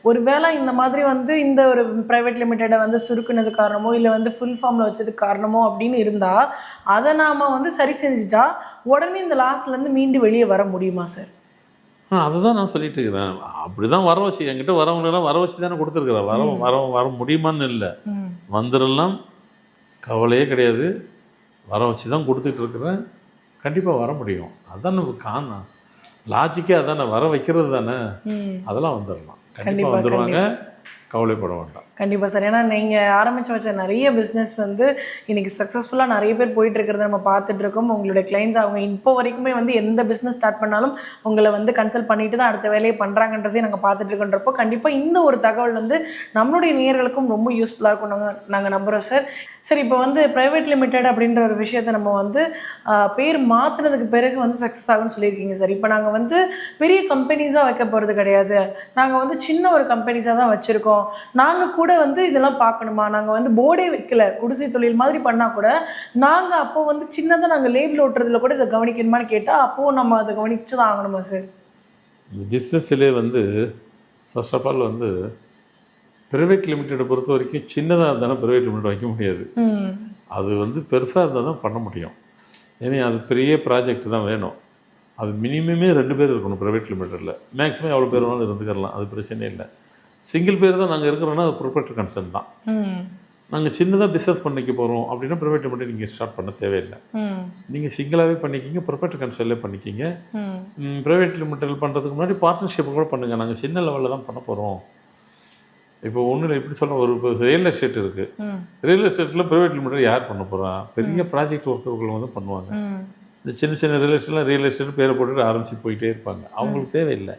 ஒருவேளை இந்த மாதிரி வந்து இந்த ஒரு ப்ரைவேட் லிமிட்டடை வந்து சுருக்குனது காரணமோ இல்லை வந்து ஃபுல் ஃபார்மில் வச்சது காரணமோ அப்படின்னு இருந்தால் அதை நாம் வந்து சரி செஞ்சுட்டா உடனே இந்த லாஸ்ட்லேருந்து மீண்டு வெளியே வர முடியுமா சார்? அதுதான் நான் சொல்லிட்டு இருக்கிறேன். அப்படி தான் வர வச்சு என்கிட்ட வரவங்களெல்லாம் வர வச்சு தானே கொடுத்துருக்குறேன். வர முடியுமான்னு இல்லை, வந்துடலாம், கவலையே கிடையாது. வர வச்சு தான் கொடுத்துட்டு இருக்கிறேன். கண்டிப்பாக வர முடியும். அதான் காரணம், லாஜிக்கே அதானே, வர வைக்கிறது தானே. அதெல்லாம் வந்துடலாம், கண்டிப்பாக வந்துடுவாங்க, கவலைப்பட வேண்டாம். கண்டிப்பாக சார். ஏன்னா நீங்கள் ஆரம்பித்து வச்ச நிறைய பிஸ்னஸ் வந்து இன்றைக்கி சக்ஸஸ்ஃபுல்லாக நிறைய பேர் போயிட்டு இருக்கிறத நம்ம பார்த்துட்ருக்கோம். உங்களுடைய கிளைண்ட்ஸ் அவங்க இப்போ வரைக்குமே வந்து எந்த பிஸ்னஸ் ஸ்டார்ட் பண்ணாலும் உங்களை வந்து கன்சல்ட் பண்ணிட்டு தான் அடுத்த வேலையை பண்ணுறாங்கன்றதையும் நாங்கள் பார்த்துட்ருக்கோன்றப்போ கண்டிப்பாக இந்த ஒரு தகவல் வந்து நம்மளுடைய நேயர்களுக்கும் ரொம்ப யூஸ்ஃபுல்லாக இருக்கும் நாங்கள் நம்புகிறோம் சார். சரி, இப்போ வந்து ப்ரைவேட் லிமிடெட் அப்படின்ற ஒரு விஷயத்தை நம்ம வந்து பேர் மாற்றினதுக்கு பிறகு வந்து சக்ஸஸ் ஆகும்னு சொல்லியிருக்கீங்க சார். இப்போ நாங்கள் வந்து பெரிய கம்பெனிஸாக வைக்க போகிறது கிடையாது, நாங்கள் வந்து சின்ன ஒரு கம்பெனிஸாக தான் வச்சுருக்கோம், நாங்கள் கூட வந்து இதெல்லாம் பார்க்கணுமா, நாங்கள் வந்து போர்டே வைக்கல, குடிசை தொழில் மாதிரி பண்ணால் கூட நாங்கள் அப்போ வந்து சின்னதாக நாங்கள் லேபிள் ஓட்டுறதுல கூட இதை கவனிக்கணுமான்னு கேட்டால் அப்போது நம்ம அதை கவனிச்சு தான் ஆகணுமா சார்? பிஸ்னஸ்லே வந்து ஃபர்ஸ்ட் ஆஃப் ஆல் வந்து ப்ரைவேட் லிமிட்டடை பொறுத்த வரைக்கும் சின்னதாக இருந்தாலும் ப்ரைவேட் லிமிடெட் வைக்க முடியாது. அது வந்து பெருசாக இருந்தால் தான் பண்ண முடியும். ஏன்னா அது பெரிய ப்ராஜெக்ட் தான் வேணும். அது மினிமமே 2 பேர் இருக்கணும் ப்ரைவேட் லிமிட்டடில். மேக்ஸிமம் எவ்வளோ பேர் வேணாலும் இருந்துக்கலாம், அது பிரச்சனையே இல்லை. சிங்கிள் பேர் தான் நாங்கள் இருக்கிறோன்னா அது ப்ரொப்ரைட்டர் கன்சர்ன் தான். நாங்கள் சின்னதாக பிஸ்னஸ் பண்ணிக்க போகிறோம் அப்படின்னா ப்ரைவேட் லிமிட்டட் நீங்கள் ஸ்டார்ட் பண்ண தேவையில்லை. நீங்கள் சிங்கிளாகவே பண்ணிக்கிங்க, ப்ரொப்ரைட்டர் கன்சர்ன்லேயே பண்ணிக்கிங்க. ப்ரைவேட் லிமிட்டட் பண்ணுறதுக்கு முன்னாடி பார்ட்னர்ஷிப் கூட பண்ணுங்கள். நாங்கள் சின்ன லெவலில் தான் பண்ண போகிறோம். இப்போ ஒன்றும் இல்லை, எப்படி சொல்ல, ஒரு இப்போ ரியல் எஸ்டேட் இருக்குது. ரியல் எஸ்டேட்டில் ப்ரைவேட் லிமிட்டட் யார் பண்ண போகிறா? பெரிய ப்ராஜெக்ட் ஒர்க்கர்கள் வந்து பண்ணுவாங்க. இந்த சின்ன சின்ன ரியல் எஸ்டேட்லாம் ரியல் எஸ்டேட் பேரை போட்டுட்டு ஆரம்பித்து போயிட்டே இருப்பாங்க, அவங்களுக்கு தேவையில்லை.